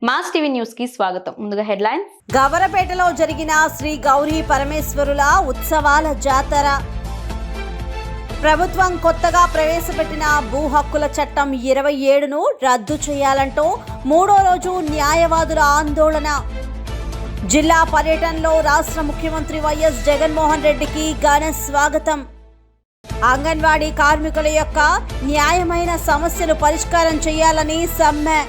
Mass TV news కి స్వాగతం. ముందుగా హెడ్లైన్స్. గవరపేటలో జరిగిన శ్రీ గౌరీ పరమేశ్వరుల ఉత్సవాల జాతర. ప్రభుత్వం కొత్తగా ప్రవేశపెట్టిన భూ హక్కుల చట్టం 27ను రద్దు చేయాలంటూ మూడో రోజు న్యాయవాదుల ఆందోళన. జిల్లా పర్యటనలో రాష్ట్ర ముఖ్యమంత్రి వైఎస్ జగన్మోహన్ రెడ్డికి ఘన స్వాగతం. అంగన్వాడీ కార్మికుల యొక్క న్యాయమైన సమస్యలు పరిష్కారం చేయాలని సమ్మె.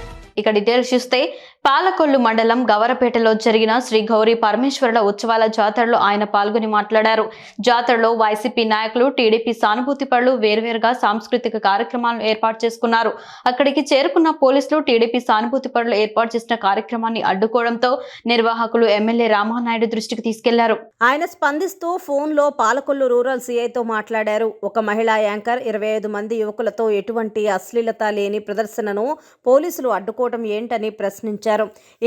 ఇక డీటెయిల్స్ చూస్తే పాలకొల్లు మండలం గవరపేటలో జరిగిన శ్రీ గౌరీ పరమేశ్వరుల ఉత్సవాల జాతరలో ఆయన పాల్గొని మాట్లాడారు. జాతరలో వైసీపీ నాయకులు, టీడీపీ సానుభూతి పరులు వేర్వేరుగా సాంస్కృతిక కార్యక్రమాలను ఏర్పాటు చేసుకున్నారు. అక్కడికి చేరుకున్న పోలీసులు టీడీపీ సానుభూతి పరులు ఏర్పాటు చేసిన కార్యక్రమాన్ని అడ్డుకోవడంతో నిర్వాహకులు ఎమ్మెల్యే రామానాయుడు దృష్టికి తీసుకెళ్లారు. ఆయన స్పందిస్తూ ఫోన్లో పాలకొల్లు రూరల్ సీఐతో మాట్లాడారు. ఒక మహిళా యాంకర్ 25 మంది యువకులతో ఎటువంటి అశ్లీలత లేని ప్రదర్శనను పోలీసులు అడ్డుకోవడం ఏంటని ప్రశ్నించారు.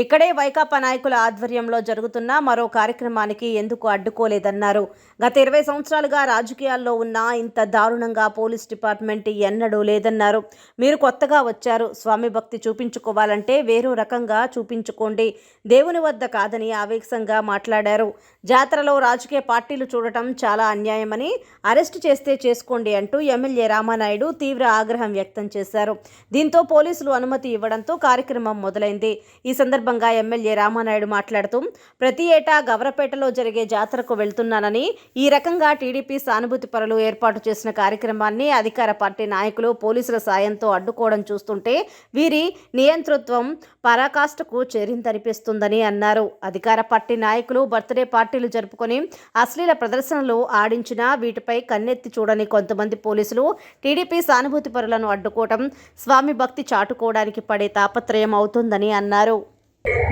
ఇక్కడే వైకాపా నాయకుల ఆధ్వర్యంలో జరుగుతున్న మరో కార్యక్రమానికి ఎందుకు అడ్డుకోలేదన్నారు. గత 20 సంవత్సరాలుగా రాజకీయాల్లో ఉన్న ఇంత దారుణంగా పోలీస్ డిపార్ట్మెంట్ ఎన్నడూ లేదన్నారు. మీరు కొత్తగా వచ్చారు, స్వామి భక్తి చూపించుకోవాలంటే వేరే రకంగా చూపించుకోండి, దేవుని వద్ద కాదని ఆవేశంగా మాట్లాడారు. జాతరలో రాజకీయ పార్టీలు చూడటం చాలా అన్యాయమని, అరెస్టు చేస్తే చేసుకోండి అంటూ ఎమ్మెల్యే రామానాయుడు తీవ్ర ఆగ్రహం వ్యక్తం చేశారు. దీంతో పోలీసులు అనుమతి ఇవ్వడంతో కార్యక్రమం మొదలైంది. ఈ సందర్భంగా ఎమ్మెల్యే రామానాయుడు మాట్లాడుతూ, ప్రతి ఏటా గవరపేటలో జరిగే జాతరకు వెళ్తున్నానని, ఈ రకంగా టీడీపీ సానుభూతి పరులు ఏర్పాటు చేసిన కార్యక్రమాన్ని అధికార పార్టీ నాయకులు పోలీసుల సాయంతో అడ్డుకోవడం చూస్తుంటే వీరి నియంతృత్వం పరాకాష్ఠకు చేరిందనిపిస్తుందని అన్నారు. అధికార పార్టీ నాయకులు బర్త్డే పార్టీలు జరుపుకొని అశ్లీల ప్రదర్శనలు ఆడించినా వీటిపై కన్నెత్తి చూడని కొంతమంది పోలీసులు టీడీపీ సానుభూతి పరులను అడ్డుకోవడం స్వామి భక్తి చాటుకోవడానికి పడే తాపత్రయం అవుతుందని అన్నారు.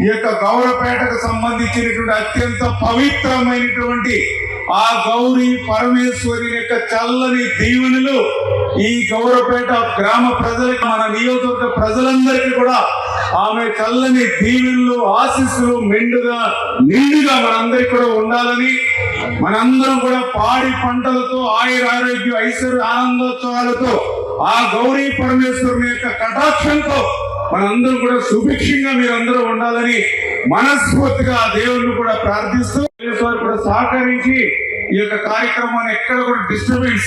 ఈ యొక్క గౌరపేటకు సంబంధించినటువంటి అత్యంత పవిత్రమైనటువంటి ఆ గౌరీ పరమేశ్వరి యొక్క చల్లని దీవెనలు ఈ గౌరపేట గ్రామ ప్రజలకు, మన నియోజకవర్గ ప్రజలందరికీ కూడా ఆమె చల్లని దీవెనలు, ఆశీస్సులు నిండుగా మనందరికీ కూడా ఉండాలని, మనందరం కూడా పాడి పంటలతో ఆయురారోగ్య ఐశ్వర్య ఆనందోత్సవాలతో ఆ గౌరీ పరమేశ్వరుని యొక్క కటాక్షంతో మనందరం కూడా సుభిక్షంగా మీరందరూ ఉండాలని మనస్ఫూర్తిగా దేవుణ్ణి కూడా ప్రార్థిస్తూ వారు కూడా సహకరించి ఈ యొక్క కార్యక్రమాన్ని ఎక్కడ కూడా డిస్టర్బెన్స్,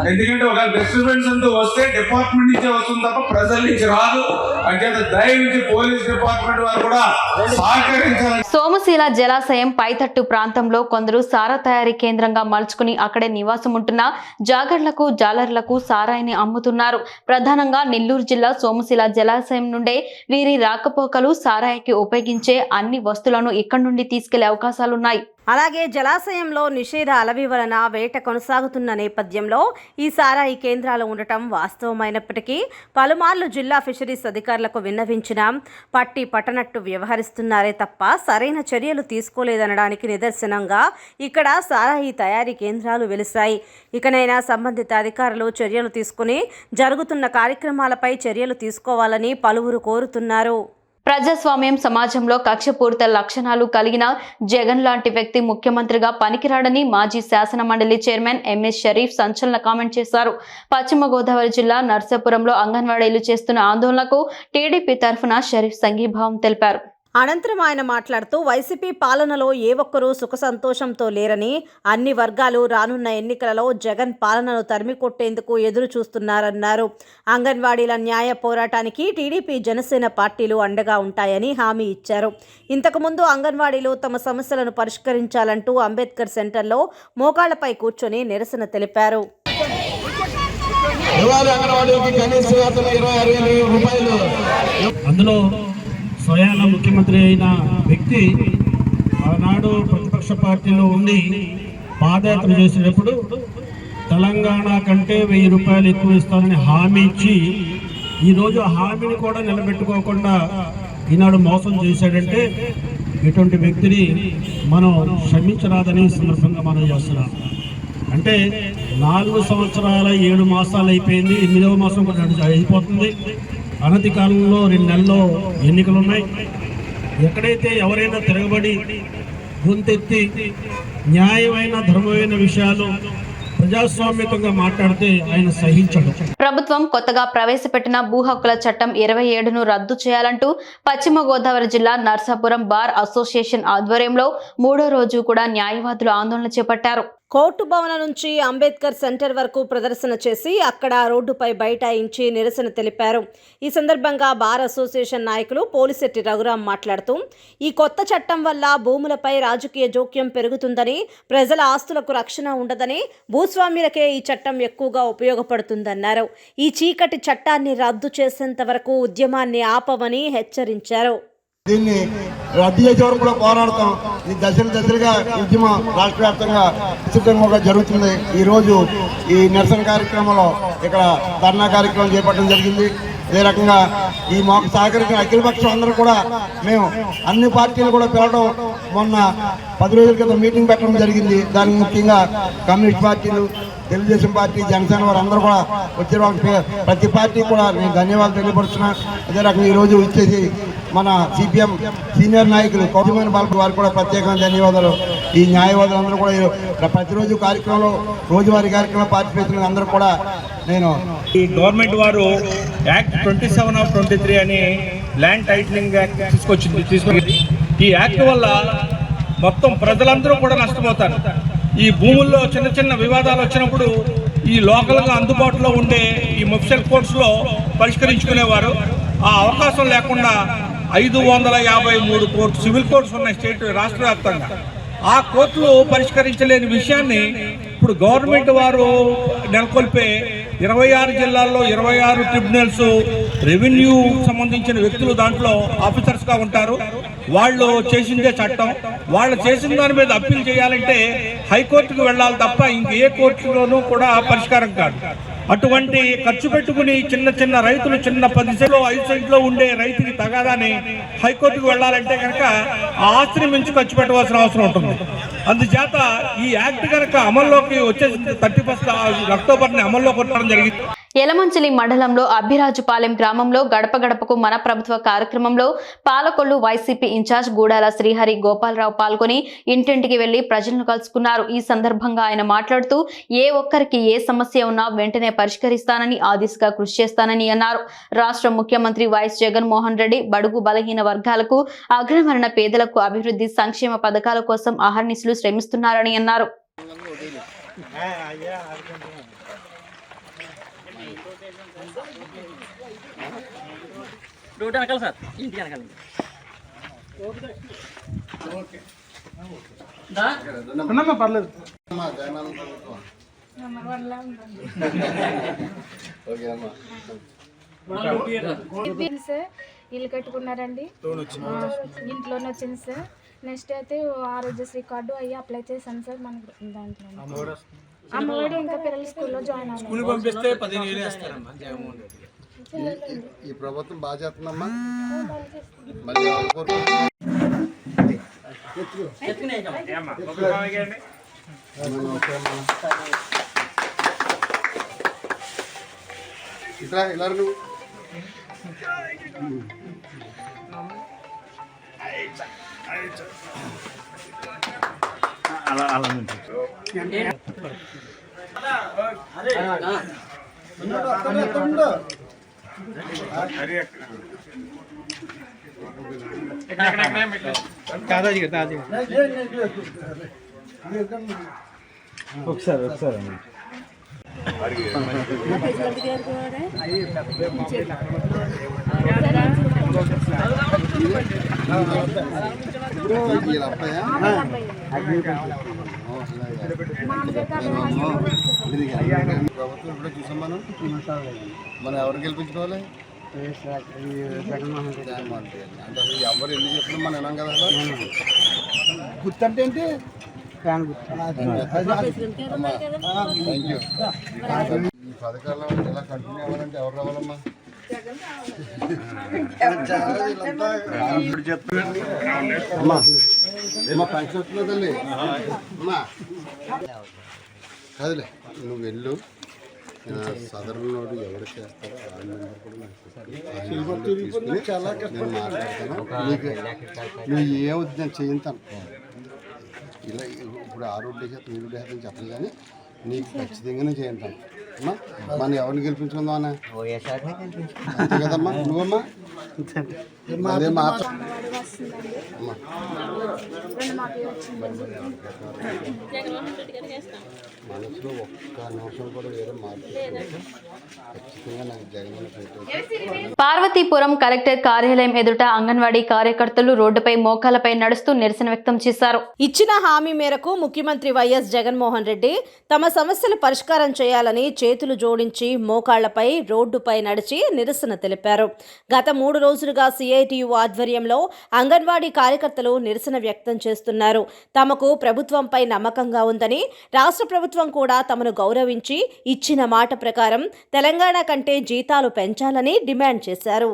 ఎందుకంటే ఒక డిస్టర్బెన్స్ అంటూ వస్తే డిపార్ట్మెంట్ నుంచే వస్తుంది తప్ప ప్రజల నుంచి రాదు. అంటే దయచేసి పోలీస్ డిపార్ట్మెంట్ వారు కూడా సహకరించాలి. సోమశీల జలాశయం పైతట్టు ప్రాంతంలో కొందరు సారా తయారీ కేంద్రంగా మలుచుకుని అక్కడే నివాసం ఉంటున్న జాగర్లకు, జాలర్లకు సారాయిని అమ్ముతున్నారు. ప్రధానంగా నెల్లూరు జిల్లా సోమశీల జలాశయం నుండే వీరి రాకపోకలు, సారాయికి ఉపయోగించే అన్ని వస్తువులను ఇక్కడి నుండి తీసుకెళ్లే అవకాశాలున్నాయి. అలాగే జలాశయంలో నిషేధ అలవి వలన వేట కొనసాగుతున్న నేపథ్యంలో ఈ సారాయి కేంద్రాలు ఉండటం వాస్తవమైనప్పటికీ పలుమార్లు జిల్లా ఫిషరీస్ అధికారులకు విన్నవించినా పట్టనట్టు వ్యవహరిస్తున్నారే తప్ప సరైన చర్యలు తీసుకోలేదనడానికి నిదర్శనంగా ఇక్కడ సారాయి తయారీ కేంద్రాలు వెలిశాయి. ఇకనైనా సంబంధిత అధికారులు చర్యలు తీసుకుని జరుగుతున్న కార్యక్రమాలపై చర్యలు తీసుకోవాలని పలువురు కోరుతున్నారు. ప్రజాస్వామ్యం సమాజంలో కక్షపూరిత లక్షణాలు కలిగిన జగన్ లాంటి వ్యక్తి ముఖ్యమంత్రిగా పనికిరాడని మాజీ శాసన మండలి చైర్మన్ ఎంఎస్ షరీఫ్ సంచలన కామెంట్ చేశారు. పశ్చిమ గోదావరి జిల్లా నర్సాపురంలో అంగన్వాడీలు చేస్తున్న ఆందోళనకు టీడీపీ తరఫున షరీఫ్ సంఘీభావం తెలిపారు. అనంతరం ఆయన మాట్లాడుతూ, వైసీపీ పాలనలో ఏ ఒక్కరూ సుఖ సంతోషంతో లేరని, అన్ని వర్గాలు రానున్న ఎన్నికలలో జగన్ పాలనను తరిమికొట్టేందుకు ఎదురు చూస్తున్నారన్నారు. అంగన్వాడీల న్యాయ పోరాటానికి టీడీపీ, జనసేన పార్టీలు అండగా ఉంటాయని హామీ ఇచ్చారు. ఇంతకుముందు అంగన్వాడీలు తమ సమస్యలను పరిష్కరించాలంటూ అంబేద్కర్ సెంటర్లో మోకాళ్లపై కూర్చొని నిరసన తెలిపారు. అందులో స్వయాన ముఖ్యమంత్రి అయిన వ్యక్తి ఆనాడు ప్రతిపక్ష పార్టీలో ఉండి పాదయాత్ర చేసేటప్పుడు తెలంగాణ కంటే 1000 రూపాయలు ఎక్కువ ఇస్తానని హామీ ఇచ్చి ఈరోజు హామీని కూడా నిలబెట్టుకోకుండా ఈనాడు మోసం చేశాడంటే ఇటువంటి వ్యక్తిని మనం క్షమించరాదని సందర్భంగా మనం చేస్తున్నాం. అంటే 4 సంవత్సరాల 7 మాసాలు అయిపోయింది, 8వ మాసం కూడా అయిపోతుంది. అనతి కాలంలో 2 నెలల్లో ఎన్నికలు ఉన్నాయి. ఎక్కడైతే ఎవరైనా తిరగబడి గొంతెత్తి న్యాయమైన, ధర్మమైన విషయాలు ప్రజాస్వామ్యతంగా మాట్లాడితే ఆయన సహించడు. ప్రభుత్వం కొత్తగా ప్రవేశపెట్టిన భూ హక్కుల చట్టం 27ను రద్దు చేయాలంటూ పశ్చిమ గోదావరి జిల్లా నర్సాపురం బార్ అసోసియేషన్ ఆధ్వర్యంలో 3వ రోజు కూడా న్యాయవాదులు ఆందోళన చేపట్టారు. కోర్టు భవనం నుంచి అంబేద్కర్ సెంటర్ వరకు ప్రదర్శన చేసి అక్కడ రోడ్డుపై బైఠాయించి నిరసన తెలిపారు. ఈ సందర్భంగా బార్ అసోసియేషన్ నాయకులు పోలిశెట్టి రఘురాం మాట్లాడుతూ ఈ కొత్త చట్టం వల్ల భూములపై రాజకీయ జోక్యం పెరుగుతుందని, ప్రజల ఆస్తులకు రక్షణ ఉండదని, భూస్వామ్యులకే ఈ చట్టం ఎక్కువగా ఉపయోగపడుతుందన్నారు. ఈ చీకటి చట్టాన్ని రద్దు చేసేంత వరకు ఉద్యమాన్ని ఆపమని హెచ్చరించారు. దీన్ని రద్దు చేసే వరకు కూడా పోరాడతాం. ఈ దశలుగా ఉద్యమం రాష్ట్ర వ్యాప్తంగా విస్తృతంగా జరుగుతుంది. ఈరోజు ఈ నిరసన కార్యక్రమంలో ఇక్కడ ధర్నా కార్యక్రమం చేపట్టడం జరిగింది. అదే రకంగా ఈ మాకు సహకరించిన అఖిలపక్షం అందరూ కూడా మేము అన్ని పార్టీలు కూడా పిలవడం, మొన్న 10 రోజుల క్రితం మీటింగ్ పెట్టడం జరిగింది. దానికి ముఖ్యంగా కమ్యూనిస్ట్ పార్టీలు, తెలుగుదేశం పార్టీ, జనసేన వారు అందరూ కూడా వచ్చే వాళ్ళకి ప్రతి పార్టీ కూడా నేను ధన్యవాదాలు తెలియపరుస్తున్నా. అదే రకంగా ఈరోజు ఇచ్చేసి మన సిపిఎం సీనియర్ నాయకులు కౌశమైన బాలపు వారికి కూడా ప్రత్యేకంగా ధన్యవాదాలు. ఈ న్యాయవాదులు అందరూ కూడా ప్రతిరోజు కార్యక్రమంలో రోజువారీ కార్యక్రమంలో పార్టిసిపేట్ అందరూ కూడా నేను ఈ గవర్నమెంట్ వారు యాక్ట్ 27/23 అని ల్యాండ్ టైటిలింగ్ యాక్ట్ తీసుకొచ్చింది. ఈ యాక్ట్ వల్ల మొత్తం ప్రజలందరూ కూడా నష్టపోతారు. ఈ భూముల్లో చిన్న చిన్న వివాదాలు వచ్చినప్పుడు ఈ లోకల్గా అందుబాటులో ఉండే ఈ మున్సిపల్ కోర్ట్స్లో పరిష్కరించుకునేవారు. ఆ అవకాశం లేకుండా 553 కోర్టు సివిల్ కోర్ట్స్ ఉన్నాయి రాష్ట్ర వ్యాప్తంగా. ఆ కోర్టులు పరిష్కరించలేని విషయాన్ని ఇప్పుడు గవర్నమెంట్ వారు నెలకొల్పే 26 జిల్లాల్లో 26 ట్రిబ్యునల్స్ రెవెన్యూ సంబంధించిన వ్యక్తులు దాంట్లో ఆఫీసర్స్గా ఉంటారు. వాళ్ళు చేసిందే చట్టం. వాళ్ళు చేసిన దాని మీద అప్పీల్ చేయాలంటే హైకోర్టుకు వెళ్ళాలి తప్ప ఇంకే కోర్టులోనూ కూడా పరిష్కారం కాదు. అటువంటి ఖర్చు పెట్టుకుని చిన్న చిన్న రైతులు చిన్న 10 సెంట్లో 5 సెంట్లో ఉండే రైతుకి తగాదాని హైకోర్టుకు వెళ్ళాలంటే కనుక ఆ ఆస్తిని మించి ఖర్చు పెట్టవలసిన అవసరం ఉంటుంది. అందుచేత ఈ యాక్ట్ కనుక అమల్లోకి వచ్చేసి 31 అక్టోబర్ని అమల్లోకి కొట్టడం జరిగింది. యలమంచిలి మండలంలో అబ్బిరాజుపాలెం గ్రామంలో గడప గడపకు మన ప్రభుత్వ కార్యక్రమంలో పాలకొల్లు వైసీపీ ఇన్ఛార్జ్ గూడాల శ్రీహరి గోపాలరావు పాల్గొని ఇంటింటికి వెళ్లి ప్రజలను కలుసుకున్నారు. ఈ సందర్భంగా ఆయన మాట్లాడుతూ ఏ ఒక్కరికి ఏ సమస్య ఉన్నా వెంటనే పరిష్కరిస్తానని, ఆ దిశగా కృషి చేస్తానని అన్నారు. రాష్ట్ర ముఖ్యమంత్రి వైఎస్ జగన్మోహన్ రెడ్డి బడుగు బలహీన వర్గాలకు, అగ్రవర్ణ పేదలకు అభివృద్ధి సంక్షేమ పథకాల కోసం అహర్నిశలు శ్రమిస్తున్నారని అన్నారు. రోడ్ వెనకాల సార్, ఇంటి వెనకాల. పర్లేదు. ఇల్లు కట్టుకున్నారండి, ఇంట్లోనే వచ్చింది సార్. నెక్స్ట్ అయితే ఆరోగ్యశ్రీ కార్డు అయ్యి అప్లై చేశాను సార్. మనకు దాంట్లో అమ్మఒడి ఇంకా పిల్లలు స్కూల్లో జాయిన్ అవ్వాలి. పంపిస్తే 15,000 వేస్తారమ్మా జగన్మోహన్ రెడ్డి. ఈ ప్రభుత్వం బాగా చేస్తుందమ్మా. ఇట్లా ఇలా నువ్వు అలా అలా ఒకసారి ప్రభుత్వం ఇప్పుడే చూసాం మనం ఎవరు గెలిపించుకోవాలి? జగన్మోహన్ రెడ్డి. అంటే అసలు ఎవరు ఎన్ని చెప్పినా మనం వినాం కదా. గుర్తంటే ఏంటి? Thank you. ఈ పథకాలు ఇలా కంటిన్యూ అవ్వాలంటే ఎవరు రావాలమ్మా? అమ్మా పెన్షన్ వస్తుందా తల్లి? అమ్మా కాదులే, నువ్వు వెళ్ళు. సదరన్ నోడు ఎవరు చేస్తారో ఆ నెంబర్ కూడా నేను మాట్లాడతాను. నువ్వు ఏమవుతుంది నేను చేయింతాను. ఇలా ఇప్పుడు ఆ రోడ్డు వేసేస్తాను, ఈ రోడ్డు వేస్తాను చెప్పదు. కానీ నీకు ఖచ్చితంగా నేను చేయంటాను అమ్మా. మనం ఎవరిని గెలిపించుకుందాం అన్న? అంతే కదమ్మా. నువ్వమ్మా అదే మాట అమ్మఒడి వస్తుందండి. అమ్మా. 2 మాటలు వచ్చిందండి. మనసులో ఒక్క నిమిషం కూడా వేరే మార్పు ఖచ్చితంగా నాకు జగన్ పెట్టారు. పార్వతీపురం కలెక్టర్ కార్యాలయం ఎదుట అంగన్వాడీ కార్యకర్తలు రోడ్డుపై మోకాలపై నడుస్తూ నిరసన వ్యక్తం చేశారు. ఇచ్చిన హామీ మేరకు ముఖ్యమంత్రి వైఎస్ జగన్మోహన్ రెడ్డి తమ సమస్యలు పరిష్కారం చేయాలని చేతులు జోడించి మోకాళ్లపై రోడ్డుపై నడిచి నిరసన తెలిపారు. గత 3 రోజులుగా సిఐటియు ఆధ్వర్యంలో అంగన్వాడీ కార్యకర్తలు నిరసన వ్యక్తం చేస్తున్నారు. తమకు ప్రభుత్వంపై నమ్మకంగా ఉందని, రాష్ట్ర ప్రభుత్వం కూడా తమను గౌరవించి ఇచ్చిన మాట ప్రకారం తెలంగాణ కంటే జీతాలు పెంచాలని డిమాండ్ చేశారు.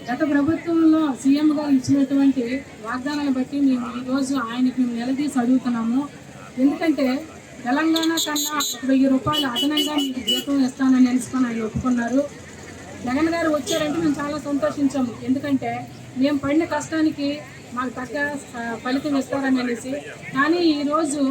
గత ప్రభుత్వంలో సీఎం గారు ఇచ్చినటువంటి వాగ్దానాలు బట్టి మేము ఈరోజు ఆయనకి మేము నిలదీసి అడుగుతున్నాము. ఎందుకంటే తెలంగాణ కన్నా 1000 రూపాయలు అదనంగా మీకు జీతం ఇస్తానని తెలుసుకొని ఆయన ఒప్పుకున్నారు. జగన్ గారు వచ్చారంటే మేము చాలా సంతోషించాము. ఎందుకంటే మేము పడిన కష్టానికి మాకు తగ్గ ఫలితం ఇస్తారని అనేసి. కానీ ఈరోజు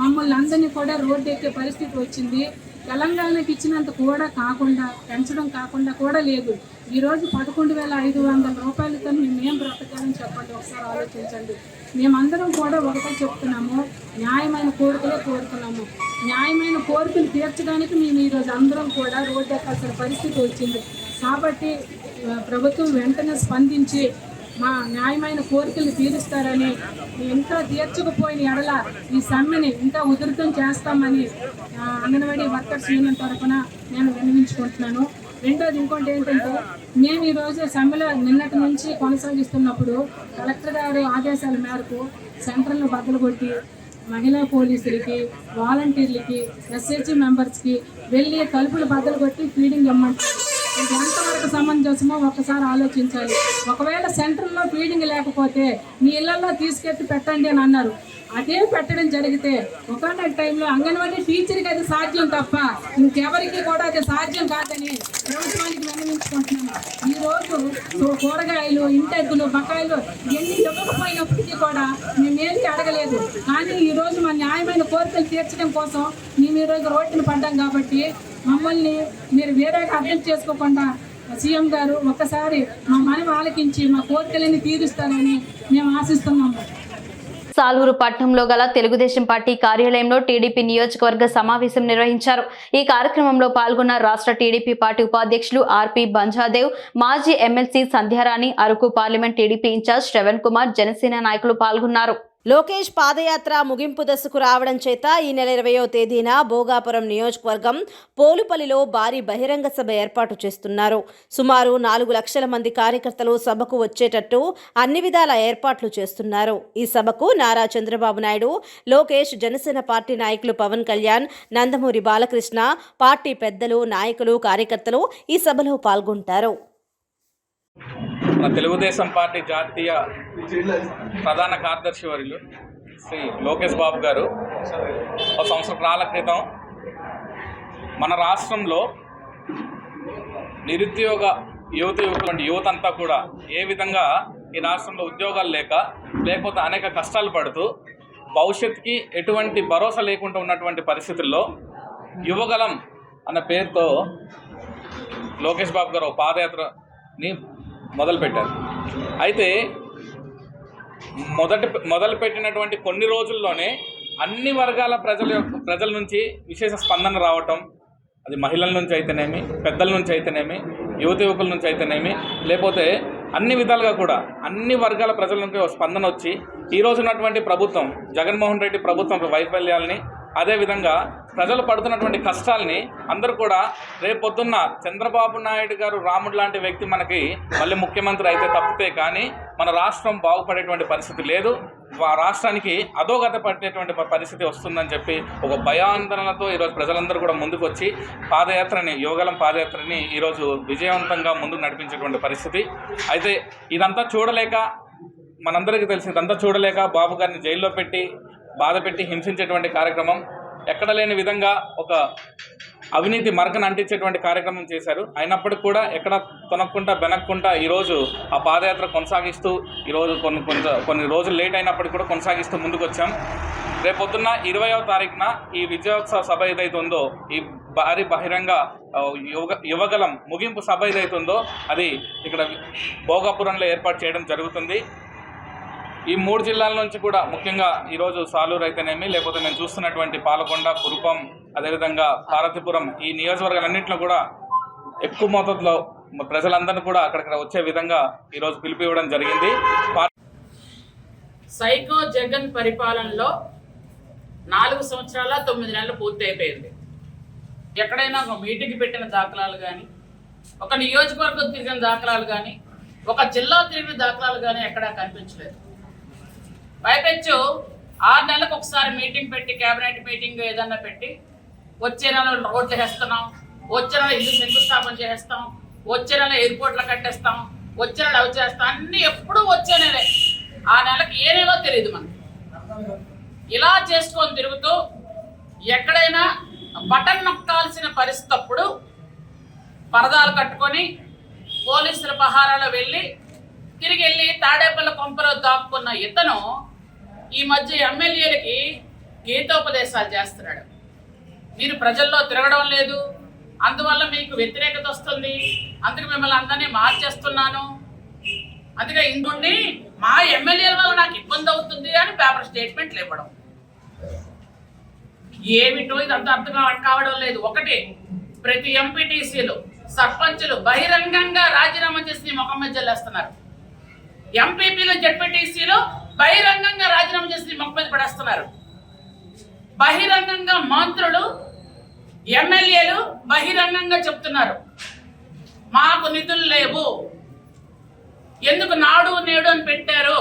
మమ్మల్ని అందరినీ కూడా రోడ్డు ఎక్కే పరిస్థితి వచ్చింది. తెలంగాణకి ఇచ్చినంత కూడా కాకుండా, పెంచడం కాకుండా కూడా లేదు. ఈరోజు 11,500 రూపాయలతో మేము బ్రతకాలని చెప్పండి. ఒకసారి ఆలోచించండి. మేమందరం కూడా ఒకటే చెప్తున్నాము, న్యాయమైన కోరికలే కోరుతున్నాము. న్యాయమైన కోరికలు తీర్చడానికి మేము ఈరోజు అందరం కూడా రోడ్డు ఎక్కాల్సిన పరిస్థితి వచ్చింది. కాబట్టి ప్రభుత్వం వెంటనే స్పందించి మా న్యాయమైన కోరికలు తీరుస్తారని, ఇంకా తీర్చకపోయిన ఎడల ఈ సమ్మెని ఇంకా ఉధృతం చేస్తామని అంగన్వాడీ వర్కర్స్ యూనియన్ తరఫున నేను విన్నవించుకుంటున్నాను. రెండోది ఇంకోటి ఏంటంటే, మేము ఈరోజు సమ్మెలో నిన్నటి నుంచి కొనసాగిస్తున్నప్పుడు కలెక్టర్ గారు ఆదేశాల మేరకు సెంటర్లు బద్దలు కొట్టి మహిళా పోలీసులకి, వాలంటీర్లకి, ఎస్హెచ్ మెంబర్స్కి వెళ్ళి తలుపులు బద్దలు కొట్టి ఫీడింగ్ ఇమ్మంటారు. ఇది ఎంతవరకు సమంజసమో ఒక్కసారి ఆలోచించాలి. ఒకవేళ సెంటర్లో ఫీడింగ్ లేకపోతే మీ ఇళ్లలో తీసుకెళ్ళి పెట్టండి అని అన్నారు. అదే పెట్టడం జరిగితే ఒకనొక టైంలో అంగన్వాడీ టీచర్కి అది సాధ్యం తప్ప ఇంకెవరికి కూడా అది సాధ్యం కాదని ప్రభుత్వానికి విన్నవించుకుంటున్నాను. ఈరోజు కూరగాయలు, ఇంటెగ్గులు, బకాయిలు ఎన్ని ఇవ్వకపోయినప్పటికీ కూడా మేమేమి అడగలేదు. కానీ ఈరోజు మా న్యాయమైన కోరికలు తీర్చడం కోసం మేము ఈరోజు రోడ్డును పడ్డాం. కాబట్టి మమ్మల్ని మీరు వేరేగా అర్థం చేసుకోకుండా సీఎం గారు ఒక్కసారి మా మనవి ఆలకించి మా కోరికలన్నీ తీరుస్తారని మేము ఆశిస్తున్నాము. సాలూరు పట్టణంలో గల తెలుగుదేశం పార్టీ కార్యాలయంలో టీడీపీ నియోజకవర్గ సమావేశం నిర్వహించారు. ఈ కార్యక్రమంలో పాల్గొన్న రాష్ట్ర టీడీపీ పార్టీ ఉపాధ్యక్షులు ఆర్పి బంజాదేవ్, మాజీ MLC Sandhyarani, Araku parliament TDP incharge Shravan Kumar, Janasena నాయకులు పాల్గొన్నారు. లోకేష్ పాదయాత్ర ముగింపు దశకు రావడం చేత ఈ నెల 20వ తేదీన భోగాపురం నియోజకవర్గం పోలుపల్లిలో భారీ బహిరంగ సభ ఏర్పాటు చేస్తున్నారు. సుమారు 4 లక్షల మంది కార్యకర్తలు సభకు వచ్చేటట్టు అన్ని విధాల ఏర్పాట్లు చేస్తున్నారు. ఈ సభకు నారా చంద్రబాబు నాయుడు, లోకేష్, జనసేన పార్టీ నాయకులు పవన్ కళ్యాణ్, నందమూరి బాలకృష్ణ, పార్టీ పెద్దలు, నాయకులు, కార్యకర్తలు ఈ సభలో పాల్గొంటారు. మన తెలుగుదేశం పార్టీ జాతీయ ప్రధాన కార్యదర్శి వర్యులు శ్రీ లోకేష్ బాబు గారు 1 సంవత్సరాల క్రితం మన రాష్ట్రంలో నిరుద్యోగ యువత అంతా కూడా ఏ విధంగా ఈ రాష్ట్రంలో ఉద్యోగాలు లేకపోతే అనేక కష్టాలు పడుతూ భవిష్యత్తుకి ఎటువంటి భరోసా లేకుండా ఉన్నటువంటి పరిస్థితుల్లో యువగలం అన్న పేరుతో లోకేష్ బాబు గారు పాదయాత్రని మొదలుపెట్టారు. అయితే మొదలుపెట్టినటువంటి కొన్ని రోజుల్లోనే అన్ని వర్గాల ప్రజల నుంచి విశేష స్పందన రావటం, అది మహిళల నుంచి అయితేనేమి, పెద్దల నుంచి అయితేనేమి, యువకుల నుంచి అయితేనేమి, లేకపోతే అన్ని విధాలుగా కూడా అన్ని వర్గాల ప్రజల నుంచి స్పందన వచ్చి ఈరోజు ఉన్నటువంటి ప్రభుత్వం, జగన్మోహన్ రెడ్డి ప్రభుత్వం వైఫల్యాలని, అదేవిధంగా ప్రజలు పడుతున్నటువంటి కష్టాలని అందరూ కూడా రేపొద్దున్న చంద్రబాబు నాయుడు గారు రాముడు లాంటి వ్యక్తి మనకి మళ్ళీ ముఖ్యమంత్రి అయితే తప్పితే కానీ మన రాష్ట్రం బాగుపడేటువంటి పరిస్థితి లేదు, రాష్ట్రానికి అధోగతి పట్టేటువంటి పరిస్థితి వస్తుందని చెప్పి ఒక భయాందోళనతో ఈరోజు ప్రజలందరూ కూడా ముందుకు వచ్చి యువగలం పాదయాత్రని ఈరోజు విజయవంతంగా ముందుకు నడిపించేటువంటి పరిస్థితి. అయితే ఇదంతా చూడలేక, మనందరికీ తెలిసి ఇదంతా చూడలేక బాబు గారిని జైల్లో పెట్టి బాధ పెట్టి హింసించేటువంటి కార్యక్రమం ఎక్కడ లేని విధంగా ఒక అవినీతి మరకను అంటించేటువంటి కార్యక్రమం చేశారు. అయినప్పటికీ కూడా ఎక్కడ తొనక్కుంటా బెనక్కుంటా ఈరోజు ఆ పాదయాత్ర కొనసాగిస్తూ ఈరోజు కొన్ని రోజులు లేట్ అయినప్పటికీ కూడా కొనసాగిస్తూ ముందుకు వచ్చాం. రేపొద్దున్న 20వ తారీఖున ఈ విజయోత్సవ సభ ఏదైతే ఉందో, ఈ భారీ బహిరంగ యువగలం ముగింపు సభ ఏదైతే ఉందో అది ఇక్కడ భోగాపురంలో ఏర్పాటు చేయడం జరుగుతుంది. ఈ 3 జిల్లాల నుంచి కూడా ముఖ్యంగా ఈరోజు సాలూరు అయితేనేమి, లేకపోతే మేము చూస్తున్నటువంటి పాలకొండ, కురుపం, అదేవిధంగా పార్వతీపురం, ఈ నియోజకవర్గాలన్నింటిలో కూడా ఎక్కువ మోతాదులో ప్రజలందరినీ కూడా అక్కడికి వచ్చే విధంగా ఈరోజు పిలుపు ఇవ్వడం జరిగింది. సైకో జగన్ పరిపాలనలో 4 సంవత్సరాల 9 నెలలు పూర్తి అయిపోయింది. ఎక్కడైనా ఒక మీటింగ్ పెట్టిన దాఖలాలు కానీ, ఒక నియోజకవర్గం తిరిగిన దాఖలాలు కానీ, ఒక జిల్లా తిరిగిన దాఖలాలు కానీ ఎక్కడా కనిపించలేదు. పైపెచ్చు 6 నెలలకు ఒకసారి మీటింగ్ పెట్టి, క్యాబినెట్ మీటింగ్ ఏదన్నా పెట్టి, వచ్చే నెల రోడ్లు వేస్తున్నాం, వచ్చే నెల ఇల్లు శంకుస్థాపన చేస్తాం, వచ్చే నెల ఎయిర్పోర్ట్లో కట్టేస్తాం, వచ్చే నెల అవి చేస్తాం, అన్నీ ఎప్పుడూ వచ్చే నెలే. ఆ నెలకి ఏ నెలో తెలియదు మనకి. ఇలా చేసుకొని తిరుగుతూ ఎక్కడైనా బటన్ నొక్కాల్సిన పరిస్థితి అప్పుడు పరదాలు కట్టుకొని పోలీసుల పహారాలో వెళ్ళి తిరిగి వెళ్ళి తాడేపల్లి కొంపలో దాక్కున్న ఇతను ఈ మధ్య ఎమ్మెల్యేలకి గీతోపదేశాలు చేస్తున్నాడు. మీరు ప్రజల్లో తిరగడం లేదు, అందువల్ల మీకు వ్యతిరేకత వస్తుంది, అందుకు మిమ్మల్ని అందరినీ మార్చేస్తున్నాను, అందుకే ఇందుండి మా ఎమ్మెల్యేల వల్ల నాకు ఇబ్బంది అవుతుంది అని పేపర్ స్టేట్మెంట్లు ఇవ్వడం. ఏమిటో ఇదంతా అర్థం కావడం లేదు. ఒకటి, ప్రతి ఎంపీటీసీలు, సర్పంచులు బహిరంగంగా రాజీనామా చేసి ముఖం మీద జల్లేస్తున్నారు. ఎంపీపీలు, జెడ్పీటీసీలు బహిరంగంగా రాజీనామా చేసి ముఖం మీద పడేస్తున్నారు. బహిరంగంగా మంత్రులు, ఎమ్మెల్యేలు బహిరంగంగా చెప్తున్నారు మాకు నిధులు లేవు, ఎందుకు నాడు నేడు అని పెట్టారు,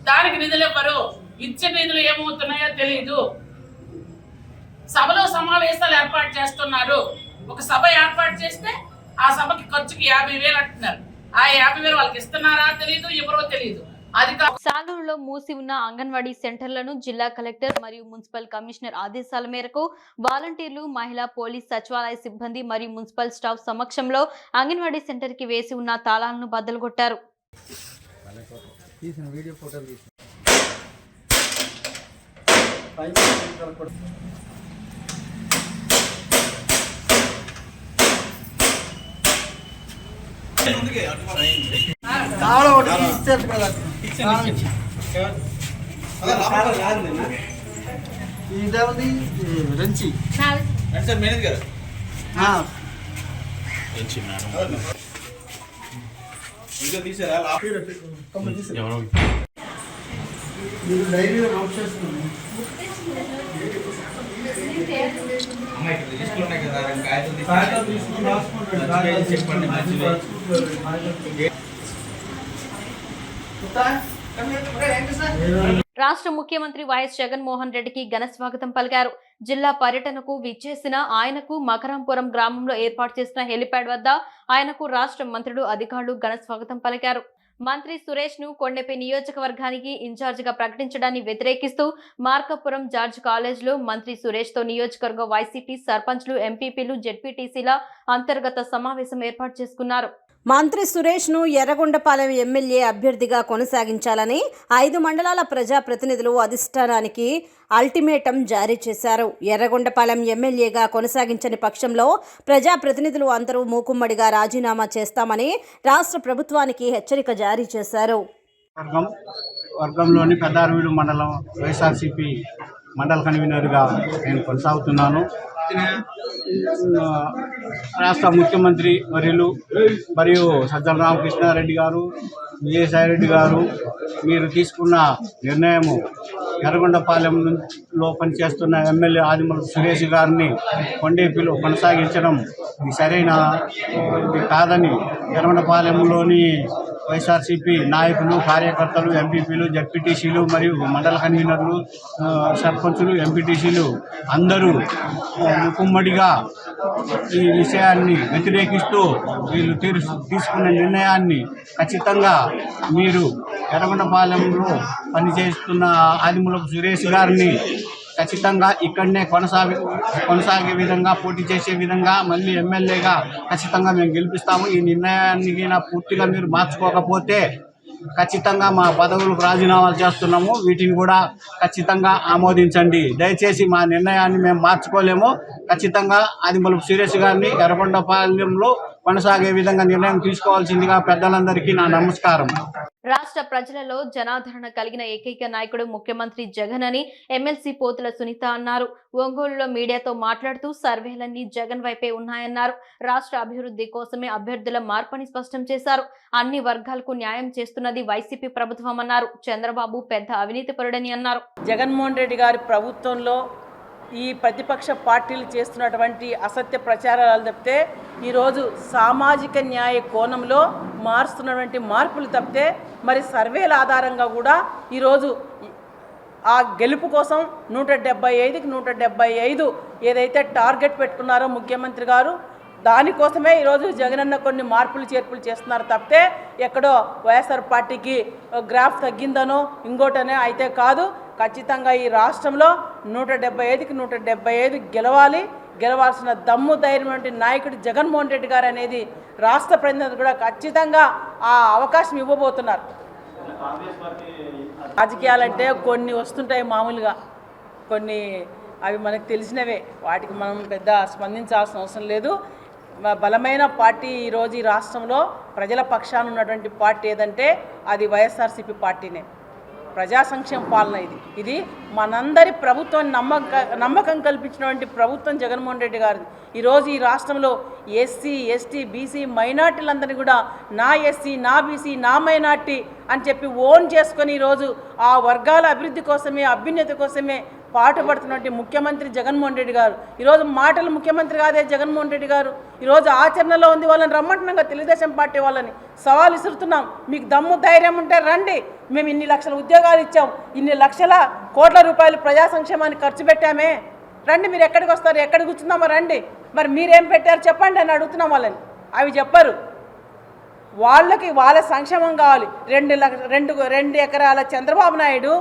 దానికి నిధులు ఇవ్వరు, ఇచ్చే నిధులు ఏమవుతున్నాయో తెలీదు. సభలో సమావేశాలు ఏర్పాటు చేస్తున్నారు. ఒక సభ ఏర్పాటు చేస్తే ఆ సభకి ఖర్చుకి 50,000 అంటున్నారు. ఆ 50,000 వాళ్ళకి ఇస్తున్నారా తెలీదు, ఎవరో తెలీదు. సాలూరులో మూసి ఉన్న అంగన్వాడీ సెంటర్లను జిల్లా కలెక్టర్ మరియు మున్సిపల్ కమిషనర్ ఆదేశాల మేరకు వాలంటీర్లు, మహిళా పోలీస్ సచివాలయ సిబ్బంది మరియు మున్సిపల్ స్టాఫ్ సమక్షంలో అంగన్వాడీ సెంటర్ కి వేసి ఉన్న తాళాలను బద్దలుగొట్టారు. రాష్ట్ర ముఖ్యమంత్రి వైఎస్ జగన్మోహన్ రెడ్డికి ఘన స్వాగతం పలికారు. జిల్లా పర్యటనకు విచ్చేసిన ఆయనకు మకరాంపురం గ్రామంలో ఏర్పాటు చేసిన హెలిప్యాడ్ వద్ద ఆయనకు రాష్ట్ర మంత్రులు, అధికారులు ఘన స్వాగతం పలికారు. మంత్రి సురేష్ ను కొండపై నియోజకవర్గానికి ఇన్ఛార్జిగా ప్రకటించడాన్ని వ్యతిరేకిస్తూ మార్కాపురం జార్జ్ కాలేజ్ లో మంత్రి సురేష్ తో నియోజకవర్గ వైసీపీ సర్పంచ్లు, ఎంపీపీలు, జెడ్పీటీసీల అంతర్గత సమావేశం ఏర్పాటు చేసుకున్నారు. మంత్రి సురేష్ను ఎర్రగొండపాలెం ఎమ్మెల్యే అభ్యర్థిగా కొనసాగించాలని 5 మండలాల ప్రజాప్రతినిధులు అధిష్టానానికి అల్టిమేటం జారీ చేశారు. ఎర్రగొండపాలెం ఎమ్మెల్యేగా కొనసాగించని పక్షంలో ప్రజాప్రతినిధులు అందరూ మూకుమ్మడిగా రాజీనామా చేస్తామని రాష్ట్ర ప్రభుత్వానికి హెచ్చరిక జారీ చేశారు. వర్గంలోని పెద్దారవీడు మండలం వైఎస్ఆర్సీపీ మండల కన్వీనర్గా నేను కొనసాగుతున్నాను. రాష్ట్ర ముఖ్యమంత్రి వర్యులు మరియు సజ్జల రామకృష్ణారెడ్డి గారు, విజయసాయిరెడ్డి గారు మీరు తీసుకున్న నిర్ణయము ఎర్రగొండపాలెంలో పనిచేస్తున్న ఎమ్మెల్యే ఆదిమూలపు సురేష్ గారిని కొండేపీలో కొనసాగించడం ఇది సరైన కాదని ఎర్రగొండపాలెంలోని వైఎస్ఆర్సీపీ నాయకులు, కార్యకర్తలు, ఎంపీపీలు, జెడ్పీటీసీలు మరియు మండల కన్వీనర్లు, సర్పంచులు, ఎంపీటీసీలు అందరూ ముక్కుమ్మడిగా ఈ విషయాన్ని వ్యతిరేకిస్తూ వీళ్ళు తీసుకున్న నిర్ణయాన్ని ఖచ్చితంగా మీరు ఎర్రగొండపాలెంలో పనిచేస్తున్న ఆదిమూలపు సురేష్ గారిని ఖచ్చితంగా ఇక్కడనే కొనసాగే విధంగా పోటీ చేసే విధంగా మళ్ళీ ఎమ్మెల్యేగా ఖచ్చితంగా మేము గెలిపిస్తాము. ఈ నిర్ణయాన్ని పూర్తిగా మీరు మార్చుకోకపోతే ఖచ్చితంగా మా పదవులకు రాజీనామాలు చేస్తున్నాము. వీటిని కూడా ఖచ్చితంగా ఆమోదించండి. దయచేసి మా నిర్ణయాన్ని మేము మార్చుకోలేము. ఖచ్చితంగా ఆదిమూలపు సురేష్ గారిని ఎర్రగొండపాలెంలో కొనసాగే విధంగా నిర్ణయం తీసుకోవాల్సిందిగా పెద్దలందరికీ నా నమస్కారం. రాష్ట్ర ప్రజలలో జనాదరణ కలిగిన ఏకైక నాయకుడు ముఖ్యమంత్రి జగన్ అని ఎమ్మెల్సీ పోతుల సునీత అన్నారు. ఒంగోలులో మీడియాతో మాట్లాడుతూ సర్వేలన్నీ జగన్ వైపే ఉన్నాయన్నారు. రాష్ట్ర అభివృద్ధి కోసమే అభ్యర్థుల మార్పుని స్పష్టం చేశారు. అన్ని వర్గాలకు న్యాయం చేస్తున్నది వైసీపీ ప్రభుత్వం అన్నారు. చంద్రబాబు పెద్ద అవినీతిపరుడని అన్నారు. జగన్మోహన్ రెడ్డి గారి ప్రభుత్వంలో ఈ ప్రతిపక్ష పార్టీలు చేస్తున్నటువంటి అసత్య ప్రచారాలు తప్పితే ఈరోజు సామాజిక న్యాయ కోణంలో మారుస్తున్నటువంటి మార్పులు తప్పితే మరి సర్వేల ఆధారంగా కూడా ఈరోజు ఆ గెలుపు కోసం 175కి 175 ఏదైతే టార్గెట్ పెట్టుకున్నారో ముఖ్యమంత్రి గారు, దానికోసమే ఈరోజు జగనన్న కొన్ని మార్పులు చేర్పులు చేస్తున్నారు తప్పితే ఎక్కడో వైఎస్ఆర్ పార్టీకి గ్రాఫ్ తగ్గిందనో ఇంకోటనే అయితే కాదు. ఖచ్చితంగా ఈ రాష్ట్రంలో 175కి 175 గెలవాల్సిన దమ్ము ధైర్యమైన నాయకుడు జగన్మోహన్ రెడ్డి గారు అనేది రాష్ట్ర ప్రజలకు కూడా ఖచ్చితంగా ఆ అవకాశం ఇవ్వబోతున్నారు. రాజకీయాలంటే కొన్ని వస్తుంటాయి మామూలుగా, కొన్ని అవి మనకు తెలిసినవే, వాటికి మనం పెద్ద స్పందించాల్సిన అవసరం లేదు. బలమైన పార్టీ ఈరోజు ఈ రాష్ట్రంలో ప్రజల పక్షాన ఉన్నటువంటి పార్టీ ఏదంటే అది వైఎస్ఆర్సీపీ పార్టీనే. ప్రజా సంక్షేమ పాలన ఇది మనందరి ప్రభుత్వం నమ్మకం కల్పించినటువంటి ప్రభుత్వం జగన్మోహన్ రెడ్డి గారిది. ఈరోజు ఈ రాష్ట్రంలో ఎస్సీ, ఎస్టీ, బీసీ మైనార్టీలందరినీ కూడా నా ఎస్సీ, నా బీసీ, నా మైనార్టీ అని చెప్పి ఓన్ చేసుకొని ఈరోజు ఆ వర్గాల అభివృద్ధి కోసమే, అభ్యున్నతి కోసమే పాటుపడుతున్నటువంటి ముఖ్యమంత్రి జగన్మోహన్ రెడ్డి గారు. ఈరోజు మాటలు ముఖ్యమంత్రి కాదే జగన్మోహన్ రెడ్డి గారు, ఈరోజు ఆచరణలో ఉంది. వాళ్ళని రమ్మంటున్నాం, తెలుగుదేశం పార్టీ వాళ్ళని సవాల్ విసురుతున్నాం. మీకు దమ్ము ధైర్యం ఉంటే రండి, మేము ఇన్ని లక్షల ఉద్యోగాలు ఇచ్చాం, ఇన్ని లక్షల కోట్ల రూపాయలు ప్రజా సంక్షేమానికి ఖర్చు పెట్టామే, రండి మీరు ఎక్కడికి వస్తారు, ఎక్కడ కూర్చుందామో రండి, మరి మీరేం పెట్టారు చెప్పండి అని అడుగుతున్నాం వాళ్ళని. అవి చెప్పరు. వాళ్ళకి వాళ్ళ సంక్షేమం కావాలి. 2 ఎకరాల చంద్రబాబు నాయుడు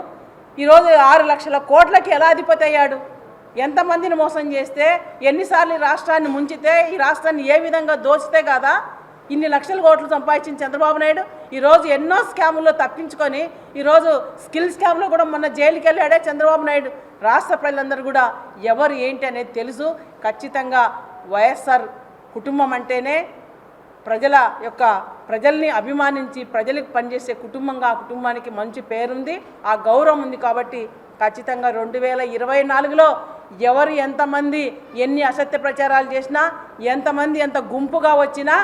ఈరోజు 6 లక్షల కోట్లకి ఎలా అధిపతి అయ్యాడు? ఎంతమందిని మోసం చేస్తే, ఎన్నిసార్లు రాష్ట్రాన్ని ముంచితే, ఈ రాష్ట్రాన్ని ఏ విధంగా దోచితే కదా ఇన్ని లక్షల కోట్లు సంపాదించిన చంద్రబాబు నాయుడు ఈరోజు ఎన్నో స్కాముల్లో తప్పించుకొని ఈరోజు స్కిల్ స్కామ్లో కూడా మొన్న జైలుకి వెళ్ళాడే చంద్రబాబు నాయుడు. రాష్ట్ర ప్రజలందరూ కూడా ఎవరు ఏంటి అనేది తెలుసు. ఖచ్చితంగా వైఎస్ఆర్ కుటుంబం అంటేనే ప్రజల్ని అభిమానించి ప్రజలకు పనిచేసే కుటుంబంగా ఆ కుటుంబానికి మంచి పేరుంది, ఆ గౌరవం ఉంది. కాబట్టి ఖచ్చితంగా 2024లో ఎవరు ఎంతమంది ఎన్ని అసత్య ప్రచారాలు చేసినా, ఎంతమంది ఎంత గుంపుగా వచ్చినా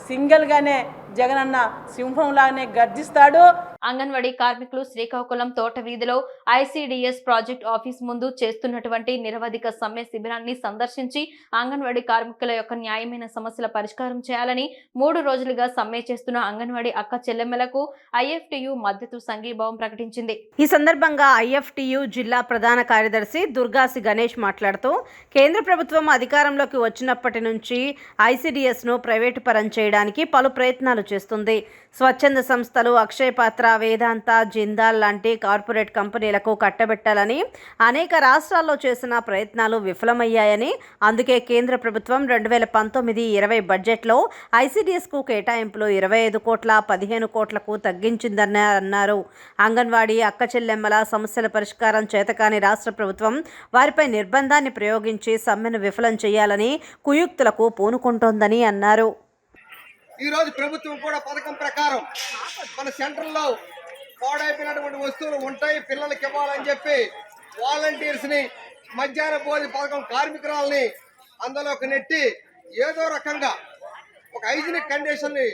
సింగిల్గానే జగనన్న సింహంలానే గర్జిస్తాడు. అంగన్వాడీ కార్మికులు శ్రీకాకుళం తోట వీధిలో ఐసిడిఎస్ ప్రాజెక్ట్ ఆఫీస్ ముందు చేస్తున్నటువంటి నిరవధిక సమ్మె శిబిరాన్ని సందర్శించి అంగన్వాడీ కార్మికుల యొక్క న్యాయమైన సమస్యల పరిష్కారం చేయాలని 3 రోజులుగా సమ్మె చేస్తున్న అంగన్వాడీ అక్క చెల్లెమ్మలకు ఐఎఫ్టియు మద్దతు సంఘీభావం ప్రకటించింది. ఈ సందర్భంగా ఐఎఫ్టియు జిల్లా ప్రధాన కార్యదర్శి దుర్గాసి గణేష్ మాట్లాడుతూ కేంద్ర ప్రభుత్వం అధికారంలోకి వచ్చినప్పటి నుంచి ఐసిడిఎస్ను ప్రైవేటు పరం చేయడానికి పలు ప్రయత్నాలు చేస్తుంది. స్వచ్ఛంద సంస్థలు, అక్షయ పాత్ర, వేదాంత, జిందాల్ లాంటి కార్పొరేట్ కంపెనీలకు కట్టబెట్టాలని అనేక రాష్ట్రాల్లో చేసిన ప్రయత్నాలు విఫలమయ్యాయని, అందుకే కేంద్ర ప్రభుత్వం 2019-20 బడ్జెట్లో ఐసిడిఎస్కు కేటాయింపులు 25 కోట్ల 15 కోట్లకు తగ్గించిందని అన్నారు. అంగన్వాడీ అక్క చెల్లెమ్మల సమస్యల పరిష్కారం చేతకాని రాష్ట్ర ప్రభుత్వం వారిపై నిర్బంధాన్ని ప్రయోగించి సమ్మెను విఫలం చేయాలని కుయుక్తులకు పూనుకుంటోందని అన్నారు. ఈరోజు ప్రభుత్వం కూడా పథకం ప్రకారం మన సెంటర్లో పాడైపోయినటువంటి వస్తువులు ఉంటాయి, పిల్లలకి ఇవ్వాలని చెప్పి వాలంటీర్స్ని, మధ్యాహ్న భోజన పథకం కార్మికురాలని అందులోకి నెట్టి ఏదో రకంగా ఒక హైజీనిక్ కండిషన్ని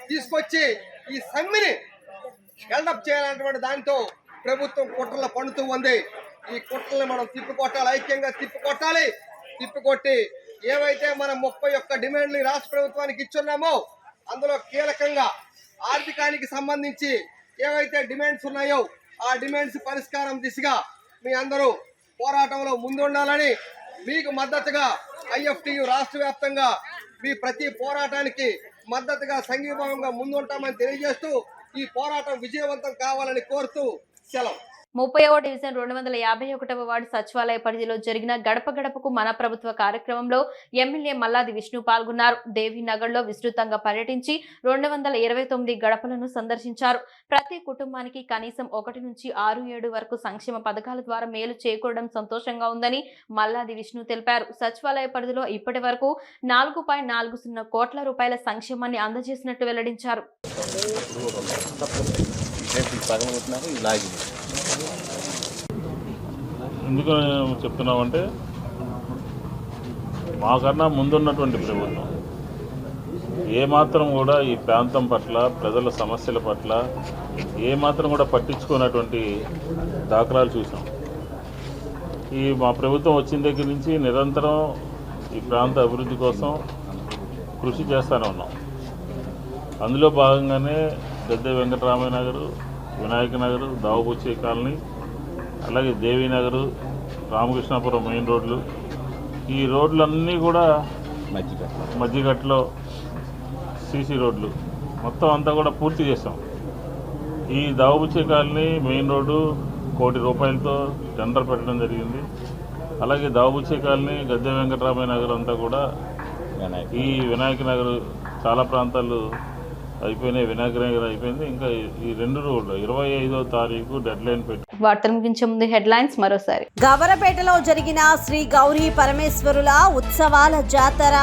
తీసుకొచ్చి ఈ సమ్మెని హెల్డప్ చేయాలన్నటువంటి దానితో ప్రభుత్వం కుట్రలు పండుతూ ఉంది. ఈ కుట్రల్ని మనం తిప్పికొట్టాలి, ఐక్యంగా తిప్పికొట్టి ఏవైతే మనం 31 డిమాండ్లు రాష్ట్ర ప్రభుత్వానికి ఇచ్చున్నామో అందులో కీలకంగా ఆర్థికానికి సంబంధించి ఏవైతే డిమాండ్స్ ఉన్నాయో ఆ డిమాండ్స్ పరిష్కారం దిశగా మీ అందరూ పోరాటంలో ముందుండాలని, మీకు మద్దతుగా ఐఎఫ్టియు రాష్ట్ర వ్యాప్తంగా మీ ప్రతి పోరాటానికి మద్దతుగా సంఘీభావంగా ముందుంటామని తెలియజేస్తూ ఈ పోరాటం విజయవంతం కావాలని కోరుతూ సెలవు. 30వ డివిజన్ 251వ వార్డు సచివాలయ పరిధిలో జరిగిన గడప గడపకు మన ప్రభుత్వ కార్యక్రమంలో ఎమ్మెల్యే మల్లాది విష్ణు పాల్గొన్నారు. దేవీనగర్ లో విస్తృతంగా పర్యటించి 229 గడపలను సందర్శించారు. ప్రతి కుటుంబానికి కనీసం 1 నుంచి 6-7 వరకు సంక్షేమ పథకాల ద్వారా మేలు చేకూరడం సంతోషంగా ఉందని మల్లాది విష్ణు తెలిపారు. సచివాలయ పరిధిలో ఇప్పటి వరకు 4.40 కోట్ల రూపాయల సంక్షేమాన్ని అందజేసినట్టు వెల్లడించారు. ఎందుకు చెప్తున్నామంటే మాకన్నా ముందున్నటువంటి ప్రభుత్వం ఏమాత్రం కూడా ఈ ప్రాంతం పట్ల ప్రజల సమస్యల పట్ల ఏమాత్రం కూడా పట్టించుకున్నటువంటి దాఖలాలు చూసాం. ఈ మా ప్రభుత్వం వచ్చిన దగ్గర నుంచి నిరంతరం ఈ ప్రాంత అభివృద్ధి కోసం కృషి చేస్తూనే ఉన్నాం. అందులో భాగంగానే గద్దె వెంకటరామయ్య నగరు, వినాయక నగరు, దావబుచ్చి కాలనీ, అలాగే దేవీనగరు, రామకృష్ణాపురం మెయిన్ రోడ్లు, ఈ రోడ్లన్నీ కూడా మధ్యగట్లో సీసీ రోడ్లు మొత్తం అంతా కూడా పూర్తి చేసాం. ఈ దావబుచ్చి కాలనీ మెయిన్ రోడ్డు 1 కోటి రూపాయలతో టెండర్ పెట్టడం జరిగింది. అలాగే దావబుచ్చి కాలనీ, గద్దె వెంకటరామయ్య నగర్ అంతా కూడా, ఈ వినాయక నగర్ చాలా ప్రాంతాలు అయిపోయినాయి. వినాయక నగర్ అయిపోయింది. ఇంకా ఈ 2 రోడ్లు 25వ తారీఖు డెడ్ లైన్ పెట్టి. వార్తలు ముగించే ముందు హెడ్లైన్స్ మరోసారి. గవరపేటలో జరిగిన శ్రీ గౌరీ పరమేశ్వరుల ఉత్సవాల జాతర.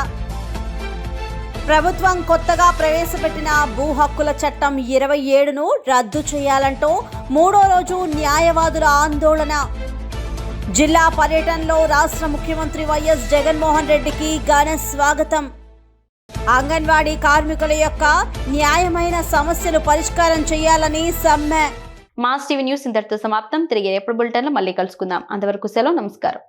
ప్రభుత్వం కొత్తగా ప్రవేశపెట్టిన భూ హక్కుల చట్టం 27ను రద్దు చేయాలంటూ 3వ రోజు న్యాయవాదుల ఆందోళన. జిల్లా పర్యటనలో రాష్ట్ర ముఖ్యమంత్రి వైఎస్ జగన్మోహన్ రెడ్డికి ఘన స్వాగతం. అంగన్వాడీ కార్మికుల యొక్క న్యాయమైన సమస్యలు పరిష్కారం చేయాలని సమ్మె. మాస్ టీవీ న్యూస్ ఇంతటితో సమాప్తం. తిరిగి రేపటి బులెటిన్లో మళ్ళీ కలుసుకుందాం. అంతవరకు సెలవు. నమస్కారం.